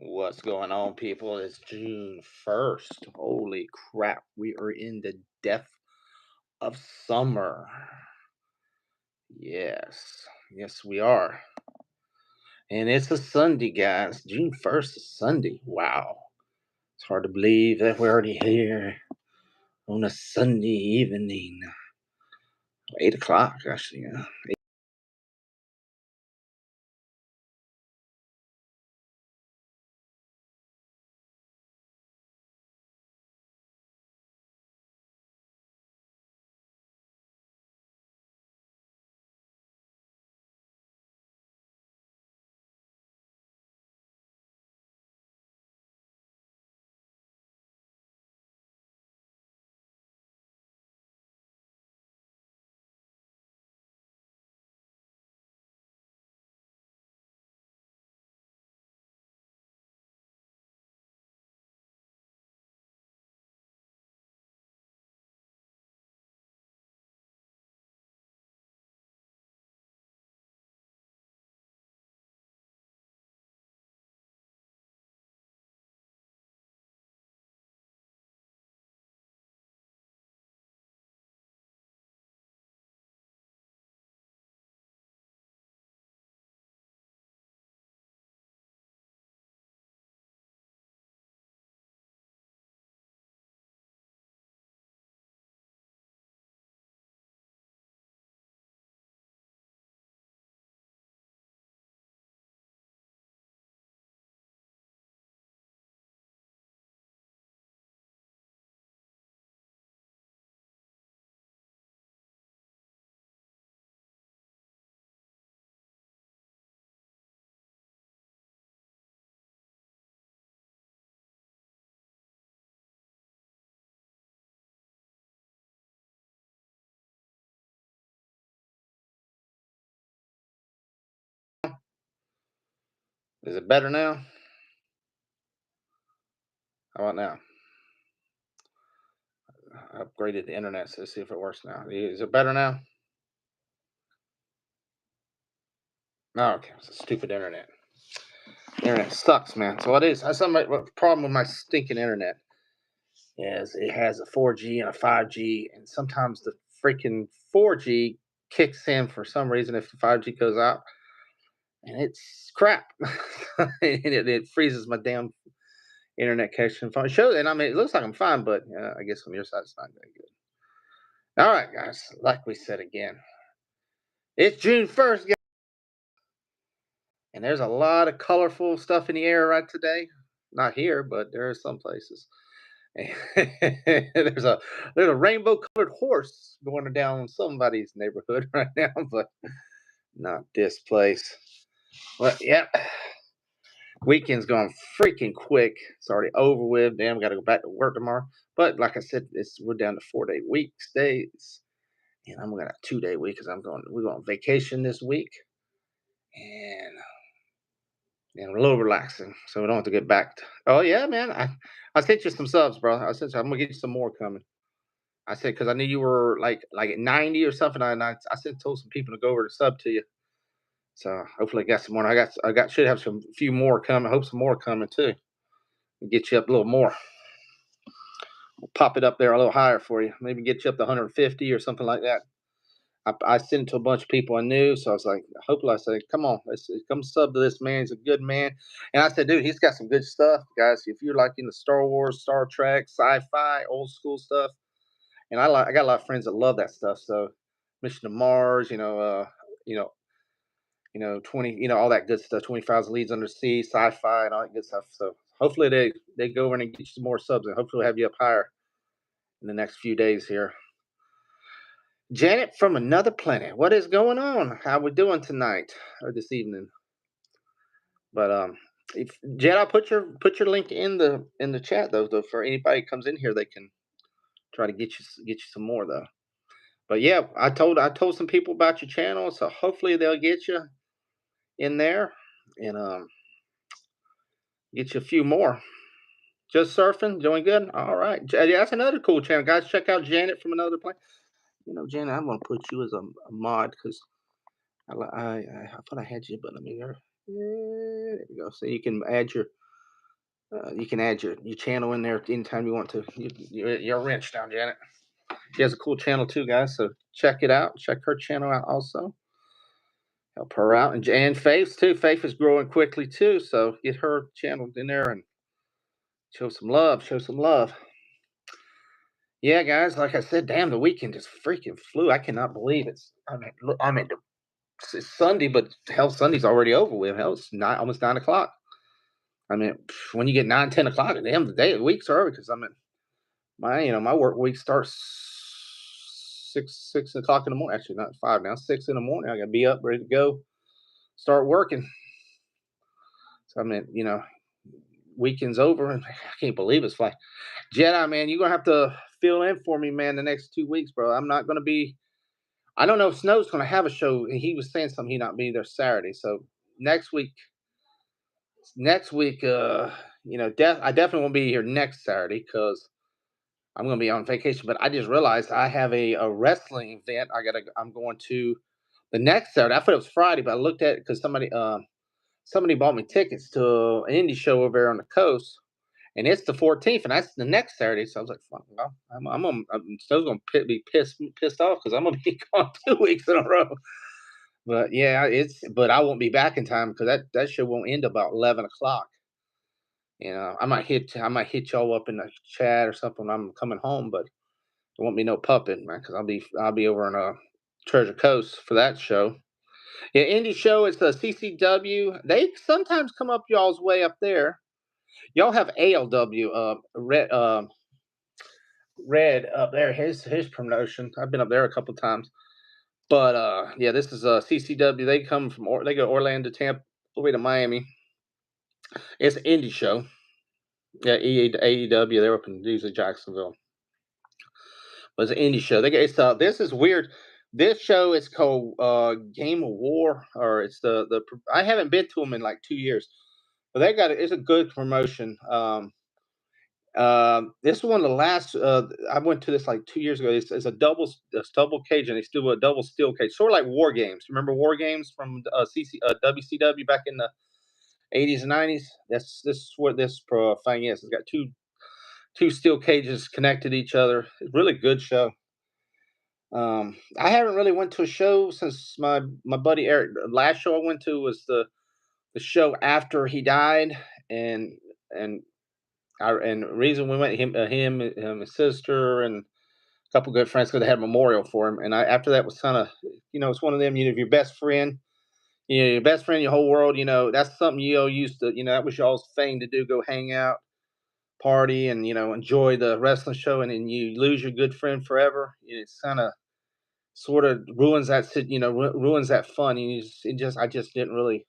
What's going on, people? It's June 1st. Holy crap. We are in the depth of summer. Yes. Yes, we are. And it's a Sunday, guys. June 1st is Sunday. Wow. It's hard to believe that we're already here on a Sunday evening. 8 o'clock, actually. Yeah. Is it better now? How about now? I upgraded the internet, so let's see if it works now. Is it better now? No, okay. It's a stupid internet. Internet sucks, man. So it is. That's my problem with my stinking internet is it has a 4G and a 5G, and sometimes the freaking 4G kicks in for some reason if the 5G goes out, and it's crap. And it freezes my damn internet connection. Phone show, and I mean, it looks like I'm fine, but I guess from your side it's not very good. All right, guys. Like we said again, it's June 1st, and there's a lot of colorful stuff in the air right today. Not here, but there are some places. there's a there's a rainbow colored horse going down somebody's neighborhood right now, but not this place. But yeah, weekend's going freaking quick. It's already over with. Damn, got to go back to work tomorrow. But like I said, we're down to 4 day weeks days, and I'm gonna 2 day week because we're going on vacation this week, and a little relaxing, so we don't have to get back. Oh yeah, man, I sent you some subs, bro. I'm gonna get you some more coming. I said because I knew you were like at 90 or something. I said told some people to go over to sub to you. So hopefully I got some more. I got should have some few more coming. I hope some more coming too. Get you up a little more. We'll pop it up there a little higher for you. Maybe get you up to 150 or something like that. I sent it to a bunch of people I knew, so I was like, hopefully I said, come on, let's come sub to this man. He's a good man. And I said, dude, he's got some good stuff, guys. If you're like into Star Wars, Star Trek, sci-fi, old school stuff, and I got a lot of friends that love that stuff. So Mission to Mars, you know, 20, all that good stuff, 20,000 leads under sea, sci-fi, and all that good stuff. So hopefully they go over and get you some more subs, and hopefully we'll have you up higher in the next few days here. Janet from another planet. What is going on? How we doing tonight or this evening? But if Jen, I'll put your link in the chat though for anybody who comes in here, they can try to get you some more though. But yeah, I told some people about your channel, so hopefully they'll get you in there and get you a few more. Just surfing, doing good. All right, yeah, that's another cool channel, guys. Check out Janet from another planet. Janet, I'm gonna put you as a mod because I thought I had you, but let me hear. There we go. So you can add You can add your channel in there anytime you want to. You're a wrench down, Janet. She has a cool channel too, guys. So check it out. Check her channel out also. Help her out, and Faith too. Faith is growing quickly too. So get her channel in there and show some love. Show some love. Yeah, guys. Like I said, damn, the weekend just freaking flew. I cannot believe it's. I mean, it's Sunday, but hell, Sunday's already over with. Hell, it's almost 9 o'clock. I mean, when you get 9, 10 o'clock, damn, the week's are over because I mean, my work week starts 6 o'clock in the morning. Actually, not 5 now. 6 in the morning. I gotta be up, ready to go, start working. So I mean, weekend's over, and I can't believe it's like Jedi, man. You're gonna have to fill in for me, man, the next 2 weeks, bro. I'm not gonna be. I don't know if Snow's gonna have a show. He was saying something he not be there Saturday. So next week, I definitely won't be here next Saturday because I'm gonna be on vacation. But I just realized I have a wrestling event. I'm going to the next Saturday. I thought it was Friday, but I looked at it because somebody bought me tickets to an indie show over there on the coast, and it's the 14th, and that's the next Saturday. So I was like, "Fuck, well, I'm still gonna be pissed off because I'm gonna be gone 2 weeks in a row." But yeah, but I won't be back in time because that show won't end about 11 o'clock. I might hit y'all up in the chat or something when I'm coming home, but there won't be no puppet, man, because I'll be over in Treasure Coast for that show. Yeah, indie show is the CCW. They sometimes come up y'all's way up there. Y'all have ALW, Red up there. His promotion. I've been up there a couple times, but yeah, this is CCW. They go Orlando, Tampa, all the way to Miami. It's an indie show. Yeah, AEW. They're up in usually Jacksonville. But it's an indie show. This is weird. This show is called Game of War, or it's the. I haven't been to them in like 2 years, but it's a good promotion. This is one of the last. I went to this like 2 years ago. It's a double cage, and they still a double steel cage, sort of like War Games. Remember War Games from WCW back in the 80s and 90s? This is what this thing is. It's got two steel cages connected to each other. It's a really good show. I haven't really went to a show since my buddy Eric. The last show I went to was the show after he died, and and and the reason we went his sister, and a couple good friends because they had a memorial for him. And after that was kind of it's one of them. Your best friend, your best friend, your whole world. That's something you all used to. That was y'all's thing to do. Go hang out, party, and enjoy the wrestling show. And then you lose your good friend forever. It's kind of sort of ruins ruins that fun. I just didn't really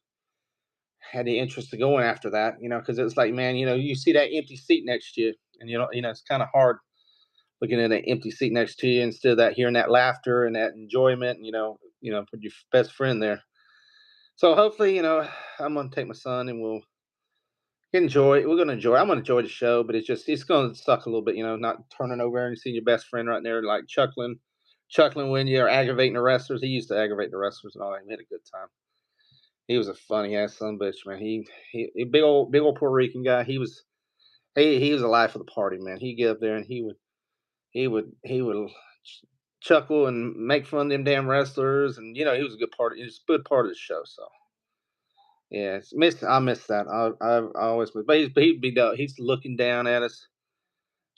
had the interest to going after that, because it's like, man, you see that empty seat next to you, and it's kind of hard looking at an empty seat next to you instead of that hearing that laughter and that enjoyment, with your best friend there. So hopefully, I'm gonna take my son and enjoy. We're gonna enjoy. I'm gonna enjoy the show, but it's gonna suck a little bit, not turning over and seeing your best friend right there, like chuckling when you're aggravating the wrestlers. He used to aggravate the wrestlers and all that. We had a good time. He was a funny ass son bitch, man. He big old Puerto Rican guy. He was the life of the party, man. He'd get up there and he would chuckle and make fun of them damn wrestlers, and he was a good part. He was a good part of the show. So yeah, I miss that. I always miss, but he's looking down at us,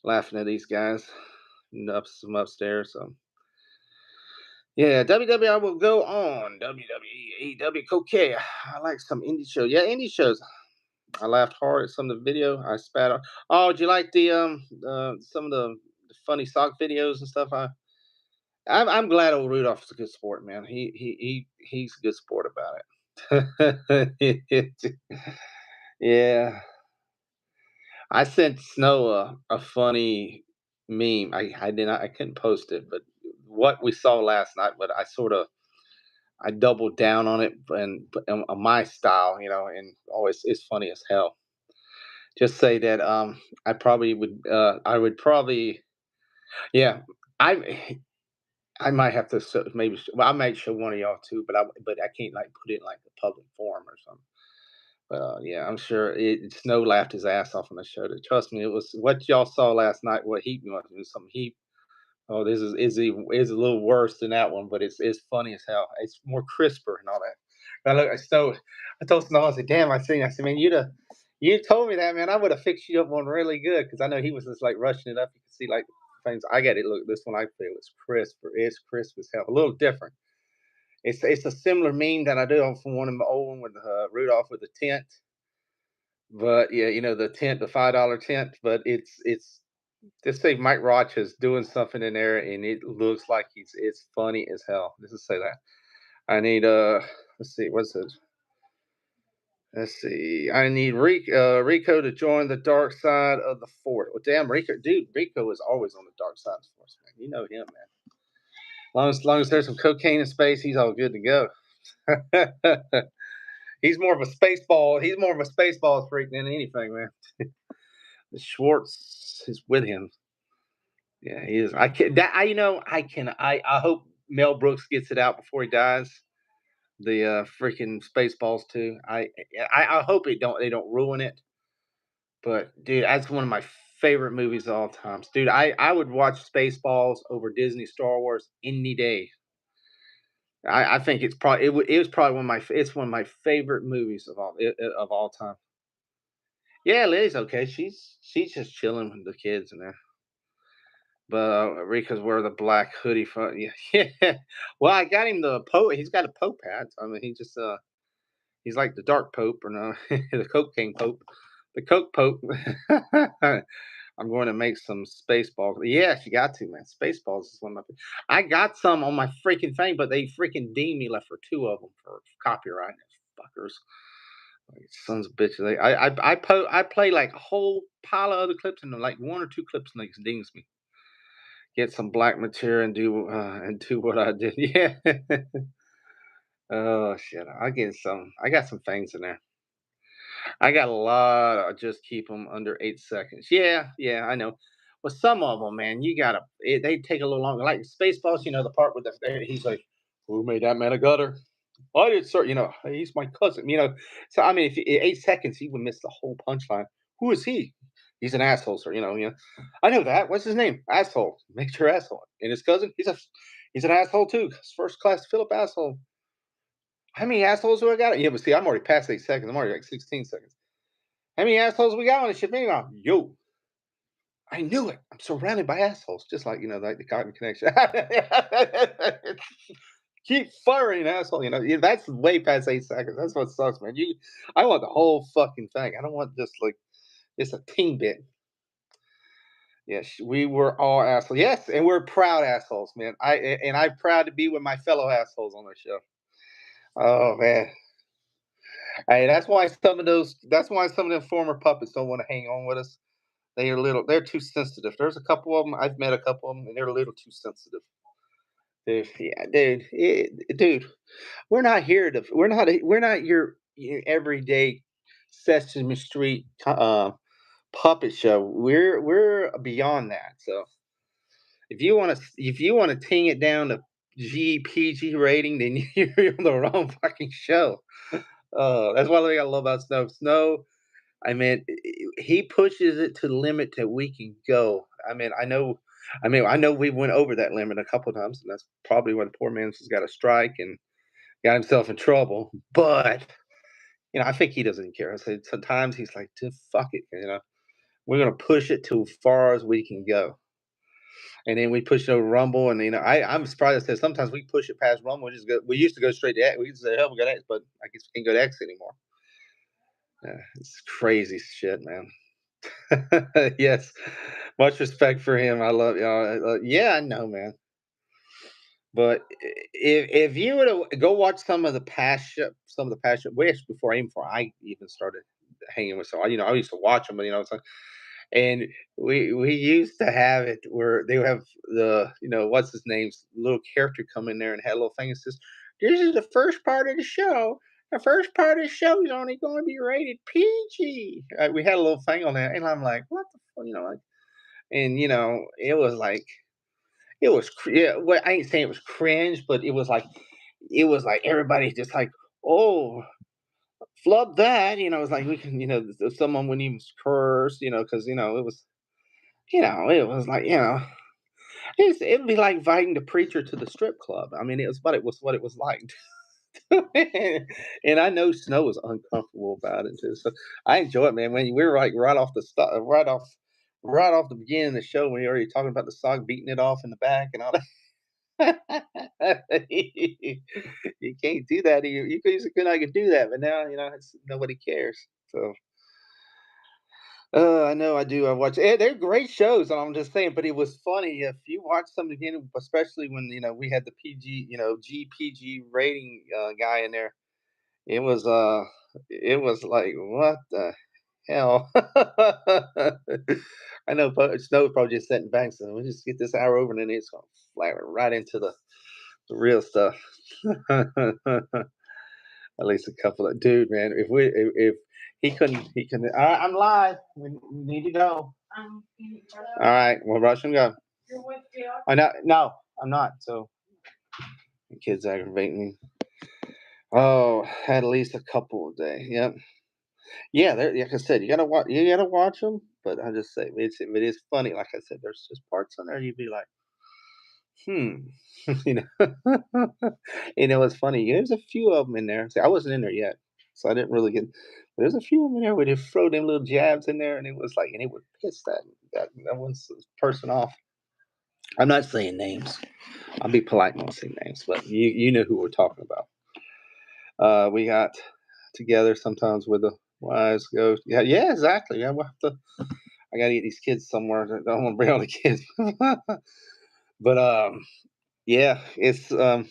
laughing at these guys, from upstairs. So yeah, WWE. I will go on WWE, AEW, okay. I like some indie shows. Yeah, indie shows. I laughed hard at some of the video. I spat on. Oh, did you like the some of the funny sock videos and stuff? I'm glad old Rudolph's a good sport, man. He's a good sport about it. Yeah, I sent Snow a funny meme. I couldn't post it, but what we saw last night. But I doubled down on it and on my style, and always it's funny as hell. Just say that I would probably yeah I I might have to maybe well, I might show one of y'all too, but I can't like put it in like a public forum or something. Yeah, I'm sure Snow laughed his ass off when I showed it. Trust me, it was what y'all saw last night. What Heat was, it was some Heat. Oh, this is a little worse than that one, but it's funny as hell. It's more crisper and all that. But look, I told Snow, I said, "Damn, I said, man, you told me that, man. I would have fixed you up one really good because I know he was just like rushing it up. You can see like things. I got it. Look, this one I feel it's crisper. It's crisp as hell. A little different. It's a similar meme that I do from one of my old one with Rudolph with the tent. But yeah, the tent, the $5 tent. But it's just say Mike Roch is doing something in there, and it looks like it's funny as hell. Let's just say that. I need let's see, what's it? Let's see. I need Rico to join the dark side of the fort. Well, damn, Rico, dude, Rico is always on the dark side of the force, man. You know him, man. Long as there's some cocaine in space, he's all good to go. He's more of a space ball. He's more of a space ball freak than anything, man. Schwartz is with him. Yeah, he is. I can that I can I hope Mel Brooks gets it out before he dies. The freaking Spaceballs too. I hope they don't ruin it. But dude, that's one of my favorite movies of all times. Dude, I would watch Spaceballs over Disney Star Wars any day. I think it was probably it's one of my favorite movies of all time. Yeah, Lily's okay. She's just chilling with the kids and there. But Rico's wear the black hoodie for yeah, yeah. Well, I got him the Pope. He's got a Pope hat. I mean, he's like the dark Pope or no, the cocaine Pope, the Coke Pope. I'm going to make some Spaceballs. Yes, you got to, man. Spaceballs is one of my. I got some on my freaking thing, but they freaking deemed me left for two of them for copyright. Fuckers, like, sons of bitches. I play like a whole pile of other clips and like one or two clips and they dings me. Get some black material and do what I did. Yeah. Oh shit. I got some things in there. I got a lot. I just keep them under 8 seconds. Yeah, yeah, I know. Well, some of them, man, they take a little longer. Like Spaceballs, the part with he's like, "Who made that man a gutter?" I did, sir. He's my cousin. So I mean, if 8 seconds, he would miss the whole punchline. Who is he? He's an asshole, sir. I know that. What's his name? Asshole. Make sure asshole. And his cousin, he's an asshole too. First class Philip asshole. How many assholes do I got? Yeah, but see, I'm already past 8 seconds. I'm already like 16 seconds. How many assholes we got on the ship now? Yo, I knew it. I'm surrounded by assholes, just like like the Cotton Connection. Keep firing, asshole. That's way past 8 seconds. That's what sucks, man. I want the whole fucking thing. I don't want just like it's a team bit. Yes, we were all assholes. Yes, and we're proud assholes, man. I'm proud to be with my fellow assholes on the show. Oh man. Hey, that's why some of them former puppets don't want to hang on with us. They're too sensitive. There's a couple of them. I've met a couple of them, and they're a little too sensitive. Dude, yeah, dude, we're not your everyday Sesame Street puppet show. We're beyond that. So if you want to ting it down to GPG rating, then you're on the wrong fucking show. That's one thing I love about Snow. Snow, I mean, he pushes it to the limit that we can go. I know we went over that limit a couple of times, and that's probably when poor man's has got a strike and got himself in trouble. But I think he doesn't care. I said sometimes he's like, just fuck it, we're gonna push it to as far as we can go. And then we push it over Rumble, and I'm surprised. I said sometimes we push it past Rumble. We used to go straight to X. We used to say, hell, we got X, but I guess we can't go to X anymore. Yeah, it's crazy shit, man. Yes, much respect for him. I love y'all. Yeah, I know, man. But if you were to go watch some of the past, which before I even started hanging with someone, I used to watch them, but it's like, and we used to have it where they would have the what's his name's little character come in there and had a little thing that says, "This is the first part of the show. The first part of the show is only going to be rated PG." We had a little thing on that, and I'm like, "What the fuck?" Like, and it was like yeah. Well, I ain't saying it was cringe, but it was like everybody just like, oh, flub that. It's like we can, someone wouldn't even curse, because it was, it was like, it'd be like inviting the preacher to the strip club. I mean, it was like. And I know Snow was uncomfortable about it too. So I enjoy it, man. When we were like right off the start, right off the beginning of the show, when you already talking about the sock beating it off in the back and all that. You can't do that. You could I could do that, but now nobody cares. So I know I do. I watch. They're great shows, and I'm just saying. But it was funny if you watch some again, especially when we had the PG, GPG rating guy in there. It was like, what the hell? I know Snow's probably just sitting back saying, "We'll just get this hour over, and then it's gonna fly right into the real stuff." At least a couple of dude, man. If he couldn't. All right, I'm live. We need to go. All right, well, rush and go. I know. No, I'm not. So the kids aggravate me. Oh, at least a couple of days. Yep. Yeah, like I said, You gotta watch them. But I just say it is funny. Like I said, there's just parts on there you'd be like, hmm, you know. It's funny. There's a few of them in there. See, I wasn't in there yet, so I didn't really get. But there's a few of them in there where they throw them little jabs in there, and it was like, and it would piss that one person off. I'm not saying names. I'll be polite and not say names, but you know who we're talking about. We got together sometimes with the wise go. Yeah, yeah, exactly. Yeah, we'll have to. I gotta get these kids somewhere. I don't want to bring all the kids. But yeah, it's I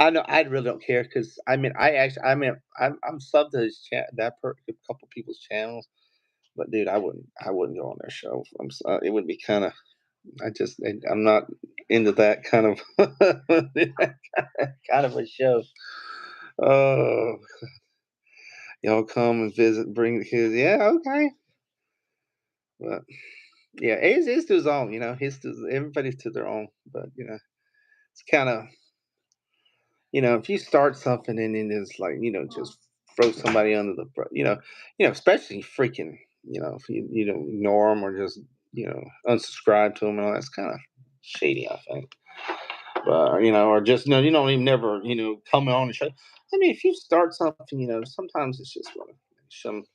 know I really don't care because I'm subbed to his chat a couple people's channels, but dude, I wouldn't go on their show. It would be kind of I'm not into that kind of kind of a show. Oh, y'all come and visit, bring the kids. Yeah, okay, but yeah, it's to his own. Everybody's to their own, but it's kind of if you start something and then it's like just throw somebody under the especially freaking if you don't ignore them or just unsubscribe to them and all that's kind of shady, I think. But or just no, you don't even never come on and show. I mean, if you start something, sometimes it's just some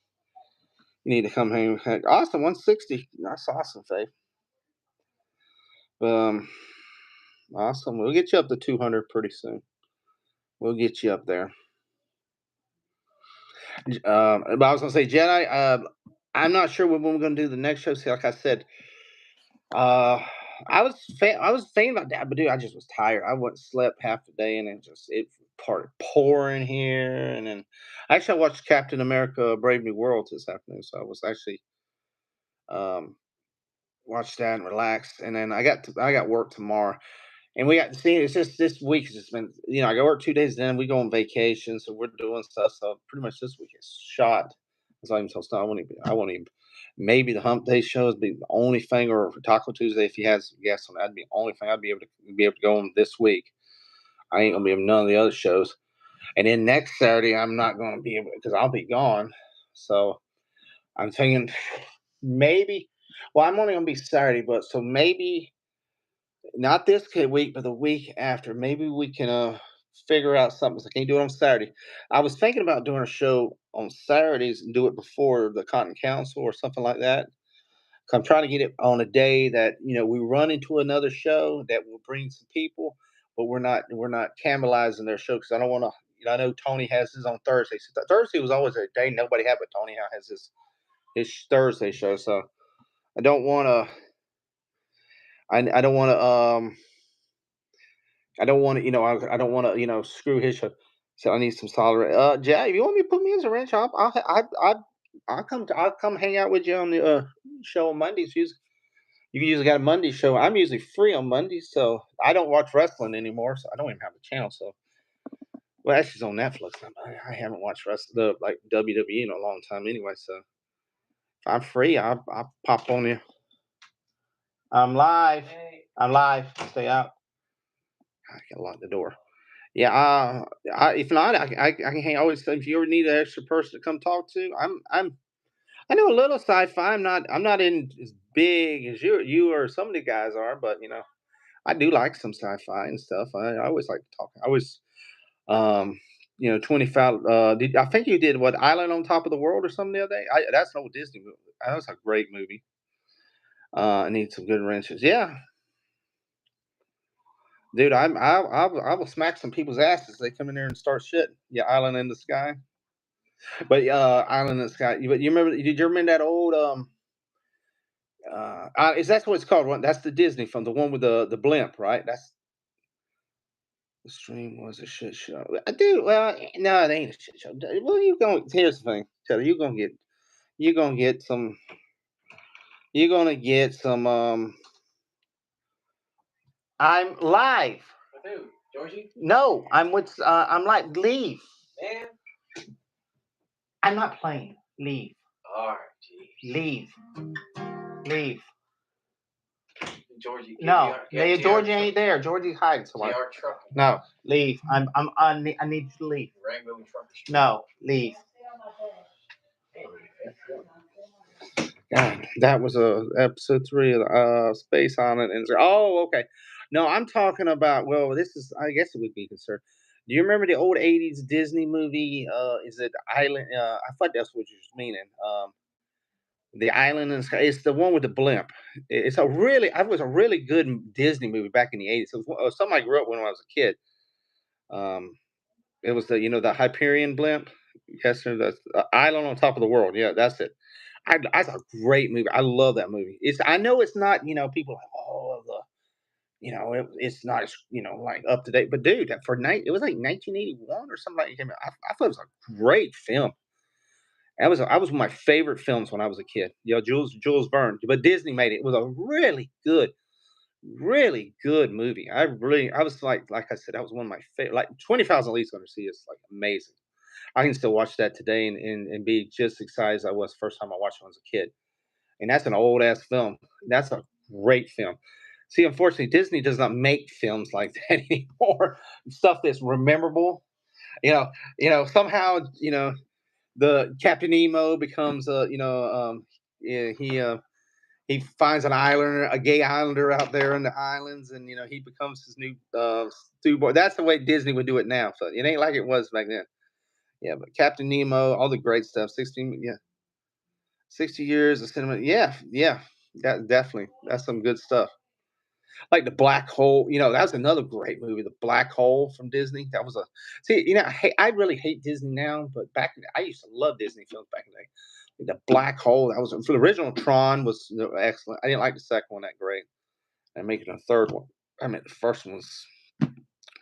you need to come hang. Awesome, 160. That's awesome, Faith. Um, awesome. We'll get you up to 200 pretty soon. We'll get you up there. But I was gonna say Jedi. I'm not sure when we're gonna do the next show. See, like I said, uh, I was thinking about that, but dude, I just was tired. I went slept half the day, and it started pouring here, and then actually I watched Captain America: Brave New World this afternoon, so I was actually um watched that and relaxed, and then I got work tomorrow. And we got to see it's just this week has just been I go work 2 days, then we go on vacation, so we're doing stuff. So pretty much this week is shot. As I even told Stan, I won't even maybe the hump day shows be the only thing, or for Taco Tuesday if he has guests on that'd be the only thing I'd be able to go on this week. I ain't gonna be able to none of the other shows. And then next Saturday I'm not gonna be able because I'll be gone. So I'm thinking maybe well I'm only gonna be Saturday, but so maybe not this week, but the week after. Maybe we can figure out something. So I can't do it on Saturday. I was thinking about doing a show on Saturdays and do it before the Cotton Council or something like that. 'Cause I'm trying to get it on a day that we run into another show that will bring some people, but we're not cannibalizing their show because I don't want to. I know Tony has his on Thursday. So Thursday was always a day nobody had, but Tony now has his Thursday show. So I don't want to. I don't want to. I don't want to, I don't want to, screw his show. So I need some solid. Jay, if you want me to put me as a ranch, I'll come hang out with you on the show on Mondays. You usually got a Monday show. I'm usually free on Mondays, so I don't watch wrestling anymore. So I don't even have a channel. So well, actually, it's on Netflix. I haven't watched like WWE in a long time anyway. So if I'm free, I'll pop on you. I'm live. I'm live. Stay out. I can lock the door. Yeah, if not, I can hang. Always, if you ever need an extra person to come talk to, I know a little sci-fi. I'm not in as big as you or some of the guys are, but I do like some sci-fi and stuff. I always like to talk. I always, um, 25. I think you did what Island on Top of the World or something the other day. That's an old Disney movie. That's a great movie. I need some good wrenches. Yeah, dude, I will smack some people's asses. They come in there and start shit. Yeah, Island in the Sky. But Island in the Sky. But you remember? Did you remember that old is that's what it's called? That's the Disney film, the one with the blimp, right? That's the stream was a shit show. I do well. No, it ain't a shit show. Well, you going? Here's the thing, Taylor. You're gonna get some. You're gonna get some. I'm live. With who? Georgie? No, I'm with. I'm like leave. Man. I'm not playing. Leave. Alright, geez. Leave. Leave. Georgie. No, Georgie ain't there. Georgie's hiding somewhere. JR Truck. No, leave. I need you to leave. Wrangle Truck. No, leave. God, that was episode 3 of Space Island. And oh, okay. No, I'm talking about. Well, this is. I guess it would be concerned. Do you remember the old '80s Disney movie? Is it Island? I thought that's what you was meaning. The Island in the Sky. It's the one with the blimp. It's a really. It was a really good Disney movie back in the '80s. It was something I grew up when I was a kid. Um, it was the Hyperion blimp. Yes, sir. That's Island on Top of the World. Yeah, that's it. That's a great movie. I love that movie. I know it's not, people are like, oh, it's not, like up to date. But dude, for night, it was like 1981 or something like that. I thought it was a great film. I was one of my favorite films when I was a kid. Jules Verne. But Disney made it. It was a really good movie. I was like I said, that was one of my favorite. Like 20,000 Leagues Under the Sea is like amazing. I can still watch that today and be just excited as I was first time I watched it when I was a kid. And that's an old ass film. That's a great film. See, unfortunately, Disney does not make films like that anymore. Stuff that's memorable. Somehow, the Captain Nemo becomes yeah, he finds an islander, a gay islander out there in the islands, and he becomes his new stew boy. That's the way Disney would do it now. So it ain't like it was back then. Yeah, but Captain Nemo, all the great stuff. 60 years of cinema. Yeah, yeah, that definitely. That's some good stuff. Like the Black Hole. That's another great movie. The Black Hole from Disney. That was a see. I really hate Disney now, but I used to love Disney films back in the day. The Black Hole. That was for the original Tron was excellent. I didn't like the second one that great. And making a third one. I mean, the first one was. I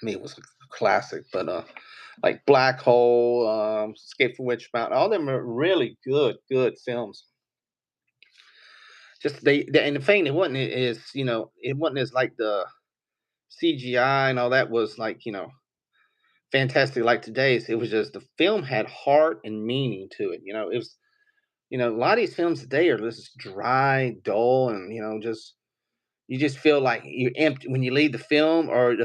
mean, it was a classic, but like Black Hole, Escape from Witch Mountain, all them are really good films. Just and the thing it wasn't is it wasn't as like the CGI and all that was like fantastic like today's. It was just the film had heart and meaning to it. It was a lot of these films today are just dry, dull, and just you just feel like you're empty when you leave the film or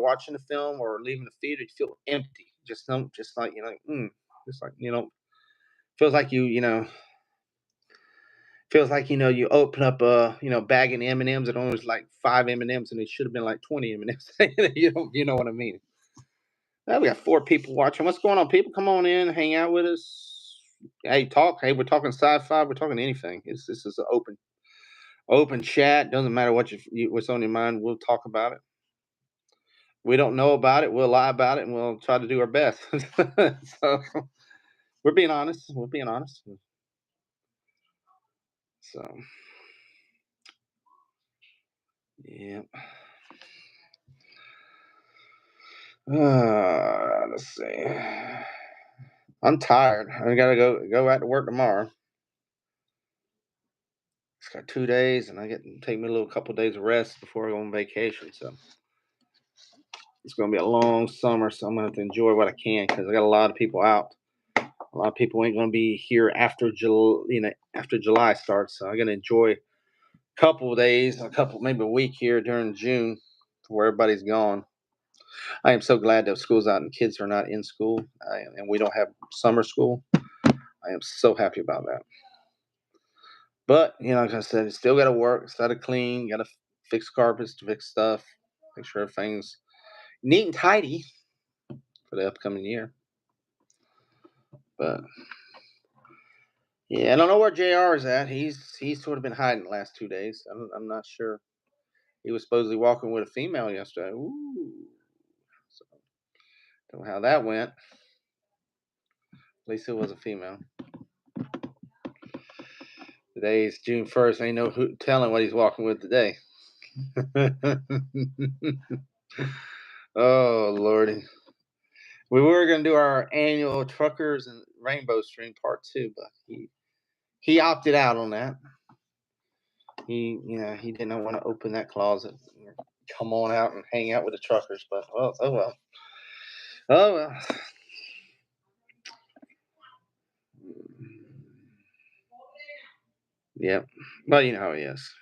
watching the film or leaving the theater. You feel empty. Just like just like feels like you open up a bag of M and M's and only was like 5 M&Ms and it should have been like 20 M&Ms. You know what I mean? Now we got 4 people watching. What's going on, people? Come on in, hang out with us. Hey, talk. Hey, we're talking sci-fi. We're talking anything. This is an open chat. Doesn't matter what's on your mind. We'll talk about it. We don't know about it. We'll lie about it, and we'll try to do our best. So we're being honest. We're being honest. So yeah. Let's see. I'm tired. I gotta go back to work tomorrow. It's got 2 days, and I get to take me a little couple days of rest before I go on vacation. So it's gonna be a long summer. So I'm gonna have to enjoy what I can because I got a lot of people out. A lot of people ain't gonna be here after July starts. So I'm gonna enjoy a couple of days, maybe a week here during June, where everybody's gone. I am so glad that school's out and kids are not in school, and we don't have summer school. I am so happy about that. But like I said, it's still got to work. It's got to clean. Got to fix carpets, to fix stuff, make sure everything's neat and tidy for the upcoming year. But yeah, I don't know where JR is at. He's sort of been hiding the last 2 days. I'm not sure. He was supposedly walking with a female yesterday. Ooh, so don't know how that went. At least it was a female. Today's June 1st. Ain't no telling what he's walking with today. Oh Lordy. We were gonna do our annual Truckers and Rainbow Stream Part 2, but he opted out on that. He didn't want to open that closet, come on out and hang out with the truckers. But oh well. Yeah, but you know how he is.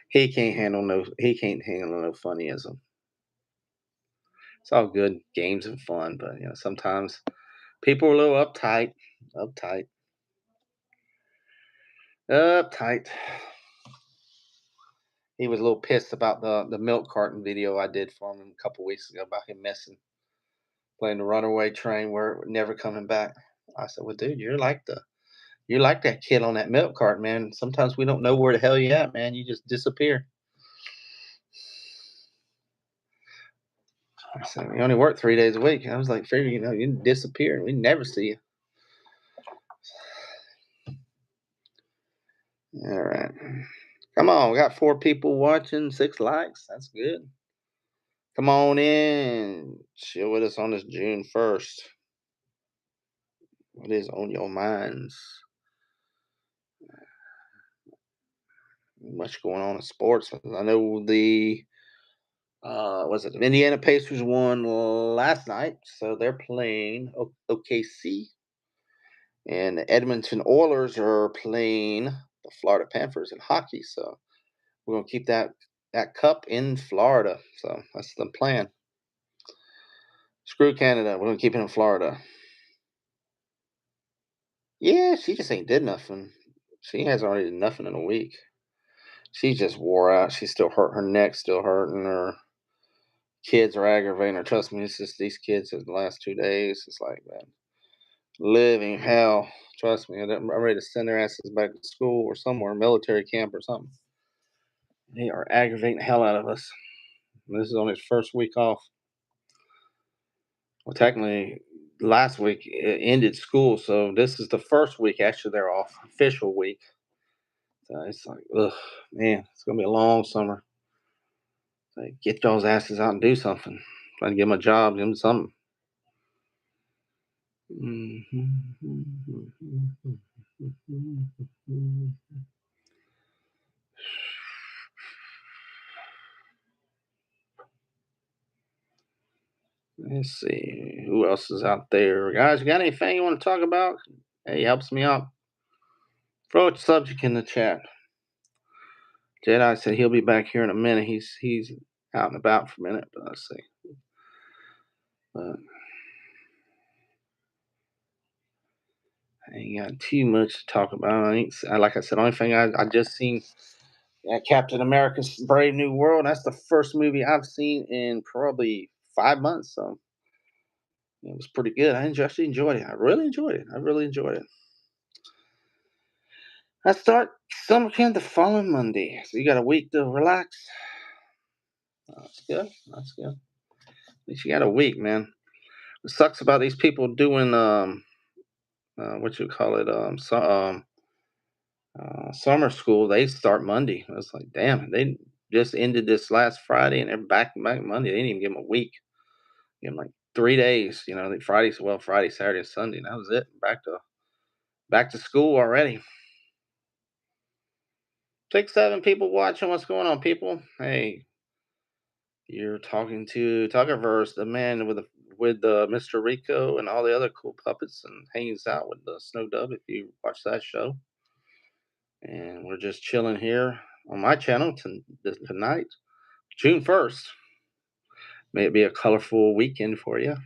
He can't handle no funnyism. It's all good games and fun, but sometimes people are a little uptight. He was a little pissed about the milk carton video I did for him a couple weeks ago about him playing the runaway train where never coming back. I said, "Well, dude, you're like that kid on that milk cart, man. Sometimes we don't know where the hell you at, man. You just disappear." I said, "We only work 3 days a week." I was like, "Figure, you disappear and we never see you." All right. Come on, we got 4 people watching, 6 likes. That's good. Come on in. Chill with us on this June 1st. What is on your minds? Much going on in sports. I know the Indiana Pacers won last night, so they're playing OKC, and the Edmonton Oilers are playing the Florida Panthers in hockey. So we're gonna keep that cup in Florida. So that's the plan. Screw Canada. We're gonna keep it in Florida. Yeah, she just ain't did nothing. She hasn't already did nothing in a week. She just wore out. She's still hurt. Her neck's still hurting. Her kids are aggravating her. Trust me, it's just these kids in the last 2 days. It's like, man, living hell. Trust me, I'm ready to send their asses back to school or somewhere, military camp or something. They are aggravating the hell out of us. And this is on his first week off. Well, technically, last week it ended school, so this is the first week actually they're off, official week. So it's like, ugh, man, it's gonna be a long summer. Like, get those asses out and do something. Try to give them a job, give them something. Let's see who else is out there, guys. You got anything you want to talk about? Hey, helps me out. Throw a subject in the chat. Jedi said he'll be back here in a minute. He's out and about for a minute, but let's see. But I ain't got too much to talk about. Like I said, only thing I just seen Captain America's Brave New World. That's the first movie I've seen in probably 5 months. So it was pretty good. I actually enjoyed it. I really enjoyed it. I start summer camp the following Monday, so you got a week to relax. That's good. At least you got a week, man. It sucks about these people doing what you call it summer school. They start Monday. It's like, damn, they just ended this last Friday and they're back Monday. They didn't even give them a week. Give them like 3 days. Friday, Saturday, and Sunday. And that was it. Back to school already. 6, 7 people watching. What's going on, people? Hey, you're talking to Tuckerverse, the man with Mr. Rico and all the other cool puppets, and hangs out with the Snow Dove. If you watch that show, and we're just chilling here on my channel tonight, June 1st. May it be a colorful weekend for you.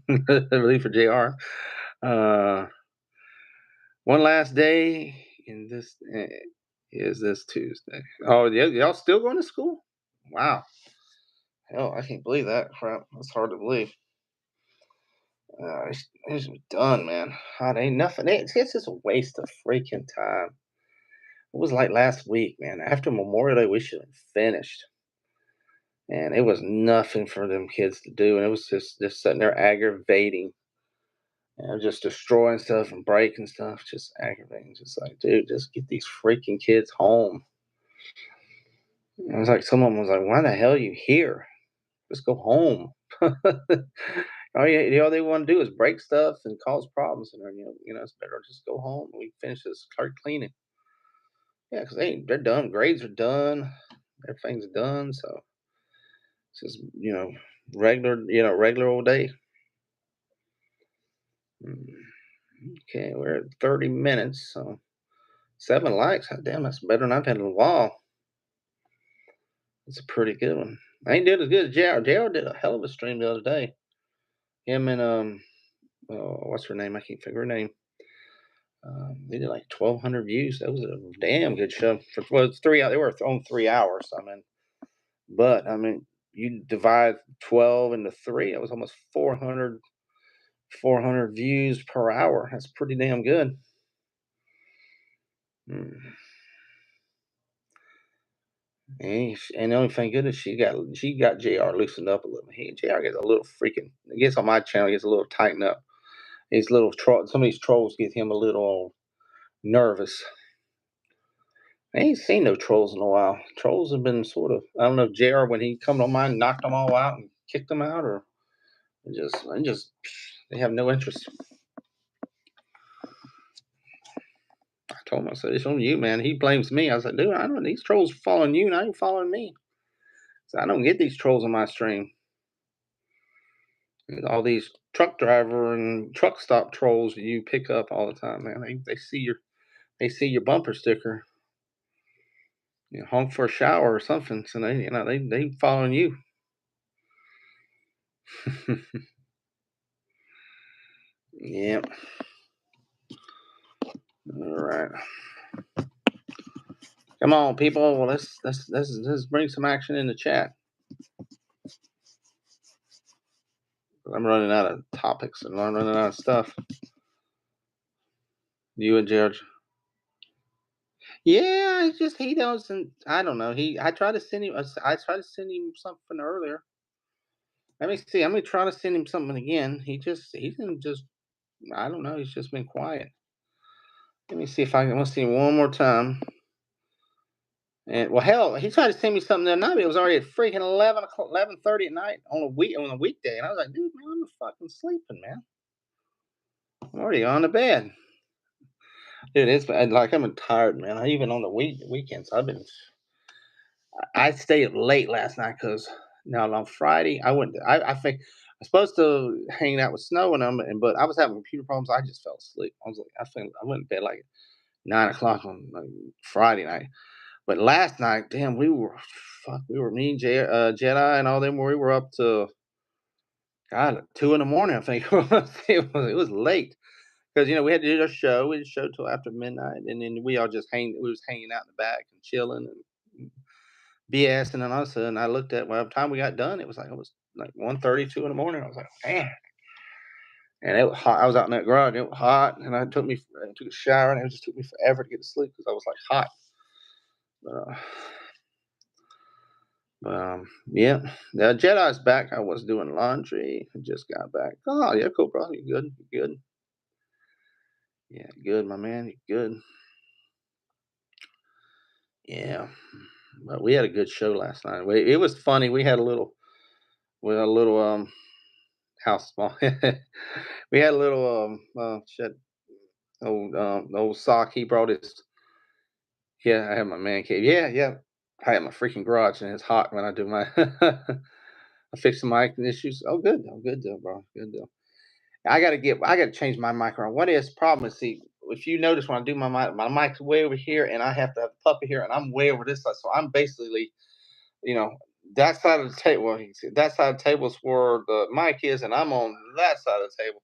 I believe for JR. One last day in this is this Tuesday. Oh, yeah, y'all still going to school? Wow. Hell, I can't believe that crap. That's hard to believe. It's done, man. God, ain't nothing. It's just a waste of freaking time. It was like last week, man. After Memorial Day, we should have finished. And it was nothing for them kids to do. And it was just sitting there aggravating. Just destroying stuff and breaking stuff, just aggravating. Just like, dude, just get these freaking kids home. And it was like someone was like, "Why the hell are you here? Just go home." All they want to do is break stuff and cause problems, and it's better just go home. And we finish this, start cleaning. Yeah, because they're done. Grades are done. Everything's done. So it's just regular old day. Okay, we're at 30 minutes. So 7 likes. God damn, that's better than I've had in a while. It's a pretty good one. I ain't doing as good as JR. JR did a hell of a stream the other day. Him and what's her name? I can't figure her name. They did like 1,200 views. That was a damn good show. It's 3 hours. They were on 3 hours. But you divide 12 into 3. It was almost 400 views per hour. That's pretty damn good. And the only thing good is she got JR loosened up a little. JR gets a little freaking. I guess on my channel gets a little tightened up. These little some of these trolls get him a little nervous. I ain't seen no trolls in a while. Trolls have been sort of. I don't know if JR when he come on mine knocked them all out and kicked them out, or they have no interest. I told him, I said, "It's on you, man." He blames me. I said, "Dude, I don't. These trolls following you, and I ain't following me. So I don't get these trolls on my stream. And all these truck driver and truck stop trolls you pick up all the time, man. They see your bumper sticker, honk for a shower or something, so they following you." Yep. All right. Come on, people. Well, let's bring some action in the chat. I'm running out of topics and I'm running out of stuff. You and George. Yeah, it's just he doesn't. I don't know. I tried to send him. I tried to send him something earlier. Let me see. I'm gonna try to send him something again. He's been just. I don't know. He's just been quiet. Let me see if I can. See him one more time. And well, hell, he tried to send me something the other night. It was already at freaking 11:30 at night on a weekday, and I was like, "Dude, man, I'm fucking sleeping, man. I'm already on the bed." Dude, it's like I'm tired, man. Even on the weekends, I stayed late last night because now on Friday I went. I think I was supposed to hang out with Snow and them, but I was having computer problems. I just fell asleep. I went to bed like 9 o'clock on Friday night. But last night, damn, we were me and Jedi and all them. We were up to God 2 in the morning. I think it was late because we had to do a show. We did a show till after midnight, and then we all just We was hanging out in the back and chilling and BS. And then all of a sudden, I looked at by the time we got done, it was like 1:32 in the morning. I was like, man. And it was hot. I was out in that garage. It was hot, and I took a shower, and it just took me forever to get to sleep because I was like hot. Yeah, the Jedi's back. I was doing laundry. I just got back. Oh, yeah, cool, bro. You good? You good? Yeah, good, my man. You good? Yeah, but we had a good show last night. It was funny. We had a little house small. We had a little shit. Old sock. He brought his. Yeah, I have my man cave. Yeah. I have my freaking garage, and it's hot when I do my. I fixed the mic issues. Oh, good. Oh, good deal, bro. Good deal. I gotta change my mic around. What is the problem is, see, if you notice when I do my mic's way over here, and I have to have the puppy here, and I'm way over this side, so I'm basically, that side of the table. Well, that side of the table is where the mic is, and I'm on that side of the table.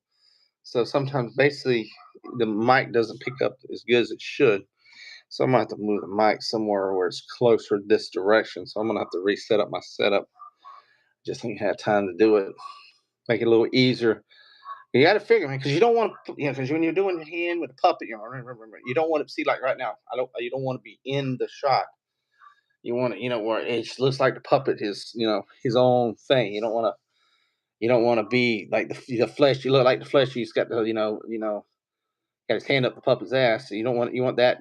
So sometimes, basically, the mic doesn't pick up as good as it should. So I'm gonna have to move the mic somewhere where it's closer this direction. So I'm gonna have to reset up my setup. Just ain't had time to do it. Make it a little easier. You got to figure, man, because you don't want to, because when you're doing your hand with the puppet, remember, you don't want to see like right now. You don't want to be in the shot. You want to, where it looks like the puppet is, his own thing. You don't want to be like the flesh. You look like the flesh. He's got the, got his hand up the puppet's ass. So you want that.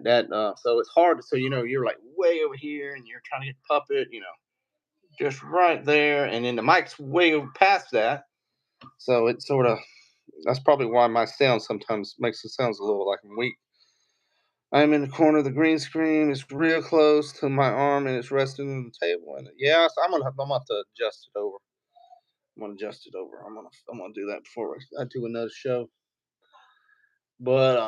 So it's hard. So you're like way over here, and you're trying to get the puppet, just right there, and then the mic's way past that. So it's sort of that's probably why my sound sometimes makes it sounds a little like I'm weak. I'm in the corner of the green screen. It's real close to my arm, and it's resting on the table. And yeah, so I'm gonna have to adjust it over. I'm gonna adjust it over. I'm gonna do that before I do another show. But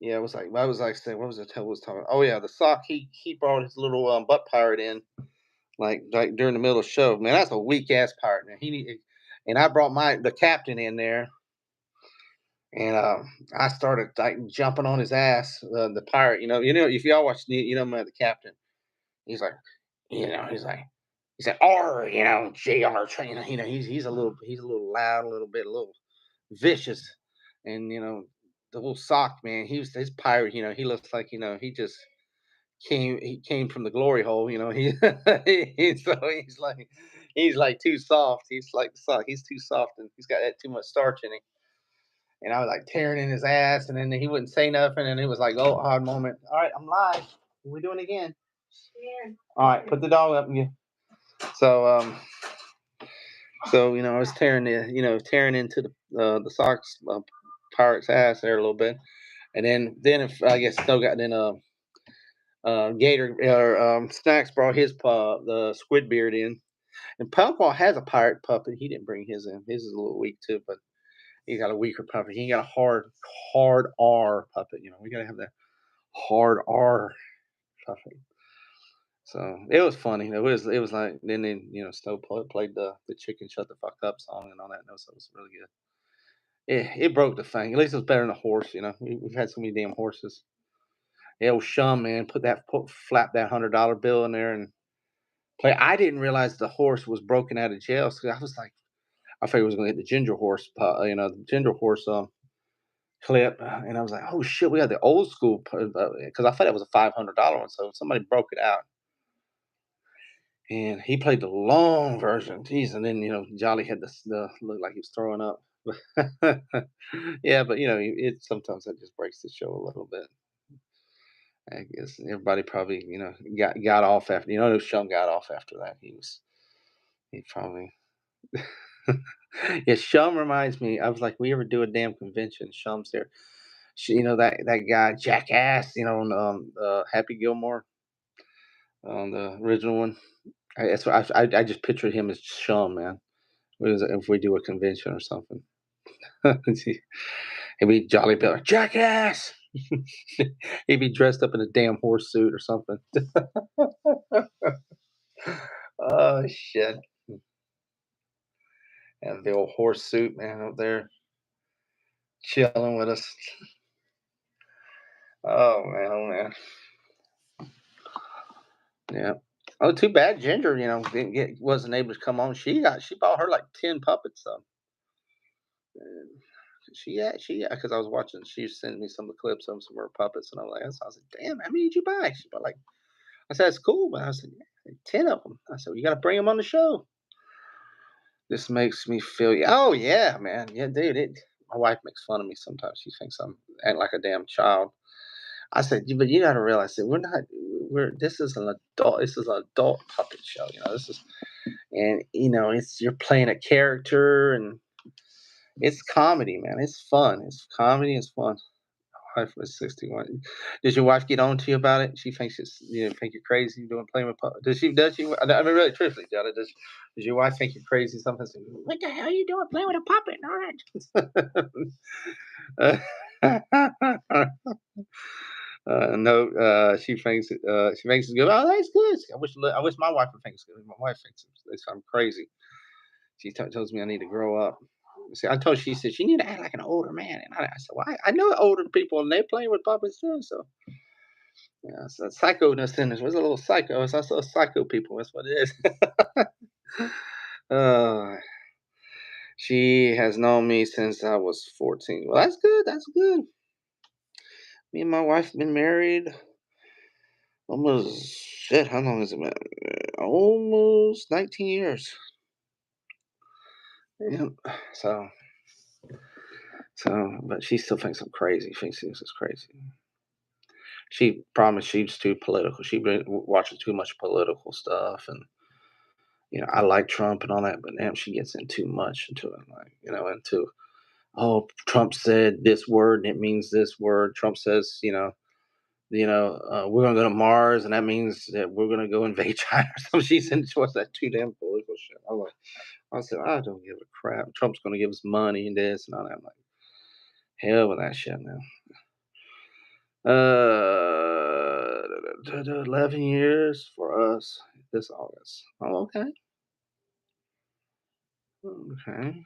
yeah, I was like saying, what was the hell was talking? Oh yeah, the sock. He brought his little butt pirate in like during the middle of the show. Man, that's a weak ass pirate. Man, and I brought the captain in there, and I started like jumping on his ass. The pirate, if y'all watch, man, the captain. He's like, he said, "R," Jr. He's a little loud, a little vicious, and the little sock man. He was his pirate. He looks like he came from the glory hole. He's like too soft. He's like the sock. He's too soft, and he's got that too much starch in him. And I was like tearing in his ass, and then he wouldn't say nothing, and it was like, oh, hard moment. All right, I'm live. We're doing it again. Yeah. All right, put the dog up again. So I was tearing into the Sox Pirates ass there a little bit, and then if I guess Snow got in Gator or Snacks brought his the Squid Beard in, and Pumpkin has a pirate puppet. He didn't bring his in. His is a little weak too, but he got a weaker puppet. He got a hard R puppet. We gotta have that hard R puppet. So it was funny. It was like then Snow played the chicken shut the fuck up song and all that. So it was really good. It broke the thing. At least it was better than a horse. We've had so many damn horses. Yeah, old Shum, man, flap that $100 bill in there and play. I didn't realize the horse was broken out of jail. So I was like, I figured it was going to hit the ginger horse, the ginger horse clip, and I was like, oh shit, we had the old school because I thought it was a $500 one. So somebody broke it out, and he played the long version. Jeez, and then Jolly had the look like he was throwing up. Yeah, but it sometimes that just breaks the show a little bit. I guess everybody probably got off after Shum got off after that. He probably yeah. Shum reminds me. I was like, we ever do a damn convention? Shum's there. That guy Jackass. On Happy Gilmore on the original one. That's what I just pictured him as Shum, man. If we do a convention or something. He'd be Jolly Bill, Jackass. He'd be dressed up in a damn horse suit or something. Oh shit! And the old horse suit man up there chilling with us. Oh man, oh man. Yeah. Oh, too bad Ginger, wasn't able to come on. She bought her like 10 puppets though. Because I was watching, she sent me some of the clips of some of her puppets, and I was like, damn, how many did you buy? She bought like, I said, it's cool, but I said, yeah, 10 of them. I said, well, you got to bring them on the show. This makes me feel, oh yeah, man, yeah, dude. My wife makes fun of me sometimes. She thinks I'm acting like a damn child. I said, but you got to realize that this is an adult puppet show. This is, and you're playing a character, and it's comedy, man. It's fun. It's comedy. It's fun. Wife was 61. Does your wife get on to you about it? She thinks think you're crazy doing playing with puppets. Does she? I mean, really, truthfully, Jada, does your wife think you're crazy? Sometimes, what the hell are you doing playing with a puppet? All right. No, she thinks it's good. Oh, that's good. I wish my wife would think it's good. My wife thinks I'm crazy. She tells me I need to grow up. See, I told her, she said you need to act like an older man, and I said, well, I know older people, and they're playing with puppets too. So yeah, so psycho-ness in this was a little psycho. It's also psycho people. That's what it is. uh, she has known me since I was 14. Well, that's good. That's good. Me and my wife been married almost shit. How long has it been? Almost 19 years. Yeah. So, but she still thinks I'm crazy. She thinks it's crazy. She promised she's too political. She been watching too much political stuff, and I like Trump and all that, but damn, she gets in too much into it, like into oh, Trump said this word and it means this word. Trump says, we're gonna go to Mars, and that means that we're gonna go invade China. So she's into what's that too damn political shit. I said, I don't give a crap. Trump's gonna give us money and this and all that. I'm like, hell with that shit now. 11 years for us this August. Oh, okay. Okay.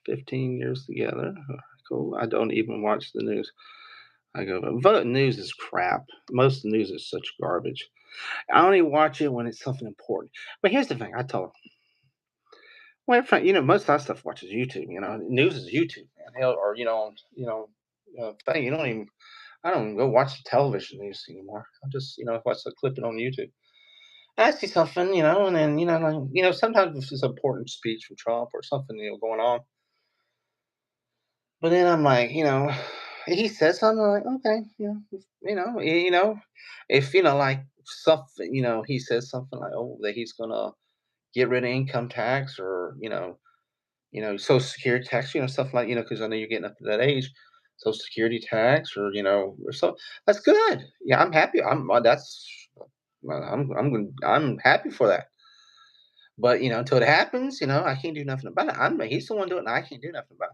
15 years together. Cool. I don't even watch the news. I go, vote news is crap. Most of the news is such garbage. I only watch it when it's something important. But here's the thing. I told her, well, most of that stuff watches YouTube. News is YouTube, man. Hell, or thing. I don't even go watch the television news anymore. I just watch the clip it on YouTube. I see something, and then sometimes if it's an important speech from Trump or something going on. But then I'm like, he says something I'm like, okay, if like something, he says something like, oh, that he's gonna get rid of income tax or Social Security tax, stuff like because I know you're getting up to that age, Social Security tax or so that's good. Yeah, I'm happy. I'm happy for that. But until it happens, I can't do nothing about it. He's the one doing it, and I can't do nothing about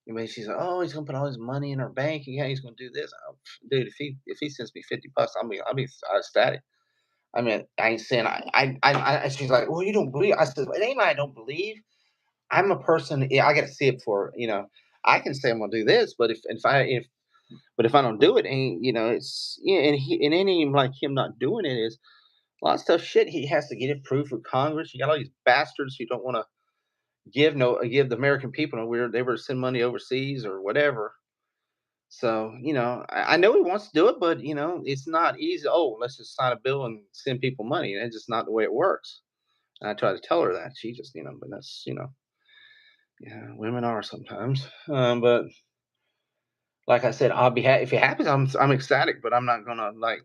it. She's like, oh, he's gonna put all his money in our bank. Yeah, he's gonna do this. Dude, if he sends me $50, I'll be ecstatic. I mean, I ain't saying she's like, well, you don't believe. I said, it ain't like I don't believe. I'm a person. Yeah, I got to see it for I can say I'm gonna do this, but if I don't do it, ain't it's and it ain't even like him not doing it is a lot of stuff. Shit, he has to get it approved with Congress. You got all these bastards who don't want to give the American people no weird they were to send money overseas or whatever. So I know he wants to do it, but it's not easy. Oh, let's just sign a bill and send people money. That's just not the way it works. And I try to tell her that she just but that's yeah, women are sometimes. But like I said, I'll be if it happens, I'm ecstatic, but I'm not gonna like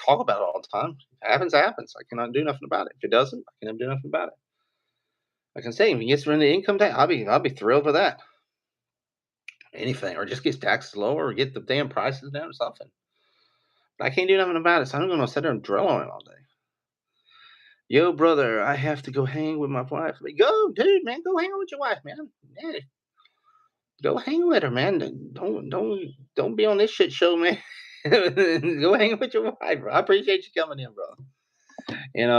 talk about it all the time. If it happens, it happens. I cannot do nothing about it. If it doesn't, I cannot do nothing about it. Like I say, if he gets rid of the income tax, I'll be thrilled with that. Anything, or just gets taxes lower, or get the damn prices down, or something. But I can't do nothing about it, so I'm gonna sit there and drill on it all day. Yo, brother, I have to go hang with my wife. Like, go, dude, man, go hang with your wife, man. Yeah, go hang with her, man. Don't be on this shit show, man. Go hang with your wife, bro. I appreciate you coming in, bro. And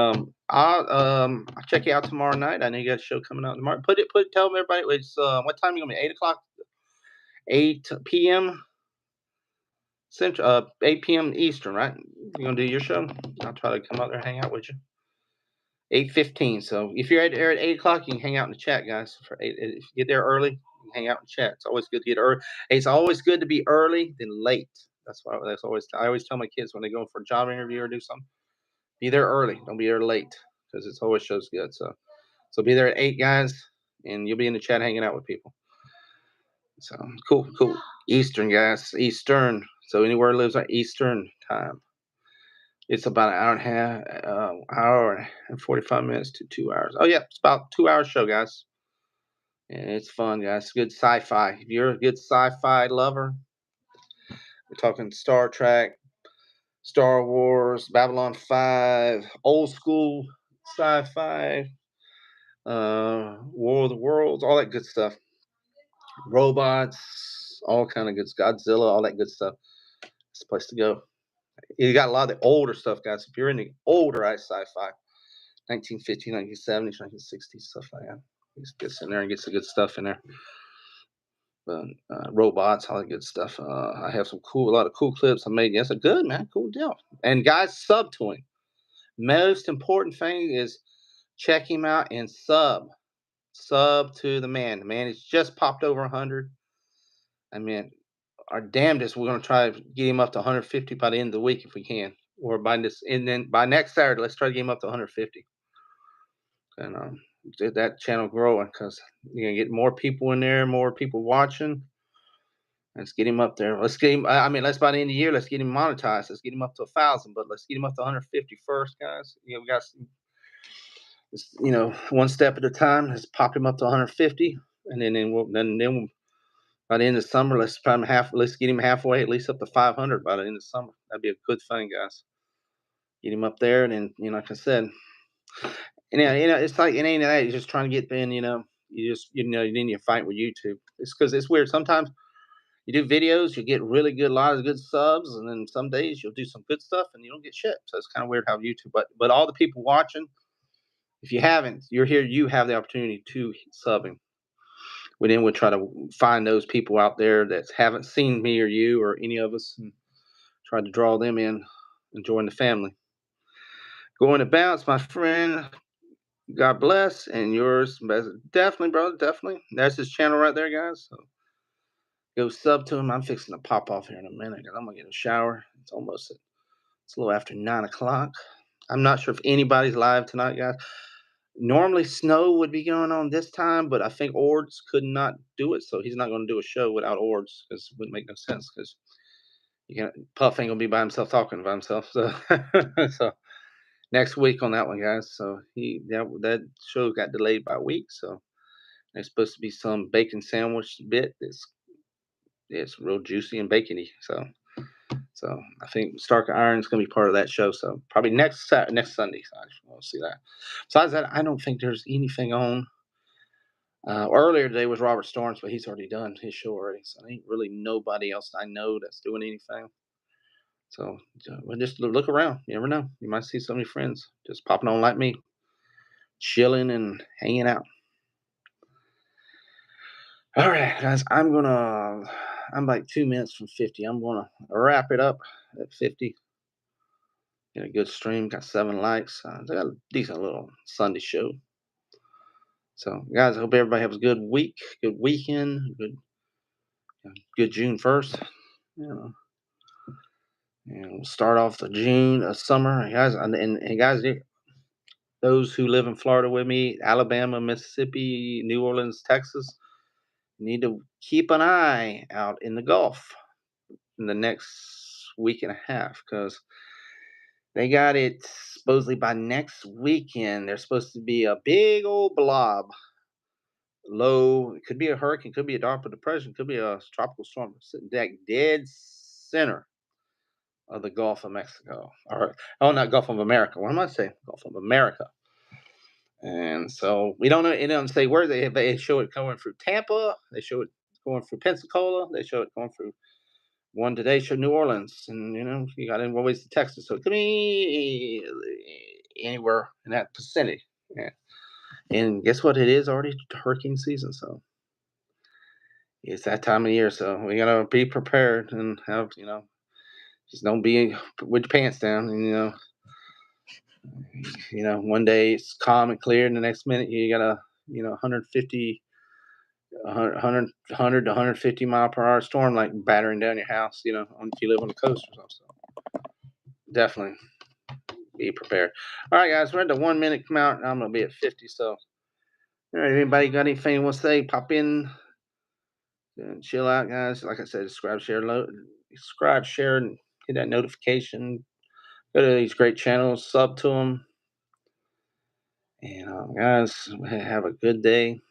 I'll check you out tomorrow night. I know you got a show coming out tomorrow. Tell them everybody it's what time you gonna be? 8 o'clock, 8 p.m. Central, 8 p.m. Eastern, right? You gonna do your show? I'll try to come out there and hang out with you. 8:15. So if you're there at 8 o'clock, you can hang out in the chat, guys. For eight, if you get there early, you can hang out in the chat. It's always good to get early. It's always good to be early than late. That's always I always tell my kids when they go for a job interview or do something, be there early. Don't be there late because it always shows good. So be there at 8, guys, and you'll be in the chat hanging out with people. So cool. Eastern, guys, Eastern. So anywhere lives on Eastern time. It's about an hour and a half, hour and 45 minutes to 2 hours. Oh yeah, it's about 2 hour show, guys. And it's fun, guys. Good sci-fi. If you're a good sci-fi lover, we're talking Star Trek, Star Wars, Babylon 5, old school sci-fi, War of the Worlds, all that good stuff. Robots, all kind of good Godzilla, all that good stuff. It's the place to go. You got a lot of the older stuff, guys. If you're into older sci-fi, 1950s, 1970s, 1960s, stuff like that. He just gets in there and gets the good stuff in there. But robots, all that good stuff. I have a lot of cool clips I made. Yes, a good man, cool deal. And guys, sub to him. Most important thing is check him out and sub to the man. The man has just popped over 100. I mean, our damnedest, we're gonna try to get him up to 150 by the end of the week if we can, or by this, and then by next Saturday, let's try to get him up to 150, and get that channel growing because you're gonna get more people in there, more people watching. Let's get him up there. Let's get him. I mean, let's by the end of the year, let's get him monetized. Let's get him up to 1,000, but let's get him up to 150 first, guys. We got some, one step at a time. Let's pop him up to 150, and then we'll by the end of summer, let's get him halfway, at least up to 500 by the end of summer. That'd be a good thing, guys. Get him up there, and then like I said, it's like it ain't that. You're just trying to get in. You need to fight with YouTube. It's because it's weird. Sometimes you do videos, you get really good, a lot of good subs, and then some days you'll do some good stuff and you don't get shit. So it's kind of weird how YouTube. But all the people watching, if you haven't, you're here. You have the opportunity to subbing. We'll try to find those people out there that haven't seen me or you or any of us, and try to draw them in and join the family. Going to bounce, my friend. God bless, and yours, definitely, brother, definitely. That's his channel right there, guys. So go sub to him. I'm fixing to pop off here in a minute because I'm gonna get a shower. It's a little after 9 o'clock. I'm not sure if anybody's live tonight, guys. Normally, Snow would be going on this time, but I think Ords could not do it, so he's not going to do a show without Ords because it wouldn't make no sense. Because Puff ain't gonna be by himself talking by himself. So, so next week on that one, guys. So that show got delayed by a week. So there's supposed to be some bacon sandwich bit it's real juicy and bacony. So I think Stark Iron's going to be part of that show. So probably next Sunday. So I just want to see that. Besides that, I don't think there's anything on. Earlier today was Robert Storms, but he's already done his show already. So there ain't really nobody else I know that's doing anything. So just look around. You never know. You might see some of your friends just popping on like me, chilling and hanging out. All right, guys. I'm like 2 minutes from 50. I'm gonna wrap it up at 50. Get a good stream. Got 7 likes. They got a decent little Sunday show. So, guys, I hope everybody has a good week, good weekend, good June 1st. And we'll start off the June summer, guys. And guys, those who live in Florida with me, Alabama, Mississippi, New Orleans, Texas, need to keep an eye out in the Gulf in the next week and a half because they got it supposedly by next weekend. There's supposed to be a big old blob low. It could be a hurricane, could be a tropical depression, could be a tropical storm sitting dead center of the Gulf of Mexico. Not Gulf of America. What am I saying? Gulf of America. And so we don't know. It doesn't say where they show it going through Tampa. They show it going through Pensacola. They show it going through one today. Show New Orleans, and you got ways to Texas. So it could be anywhere in that vicinity. Yeah. And guess what? It is already hurricane season, so it's that time of year. So we gotta be prepared and have just don't be with your pants down. And one day it's calm and clear, and the next minute you got a 150, 100 to 150 mile per hour storm like battering down your house. If you live on the coast or something. So definitely be prepared. All right, guys, we're at the 1 minute come out, and I'm gonna be at 50. So, all right, anybody got anything you want to say? Pop in and chill out, guys. Like I said, subscribe, share, and hit that notification. Go to these great channels, sub to them. And guys, have a good day.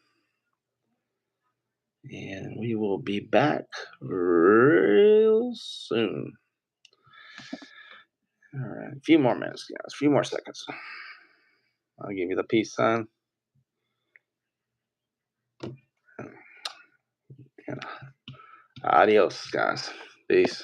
And we will be back real soon. All right, a few more minutes, guys. A few more seconds. I'll give you the peace sign. And adios, guys. Peace.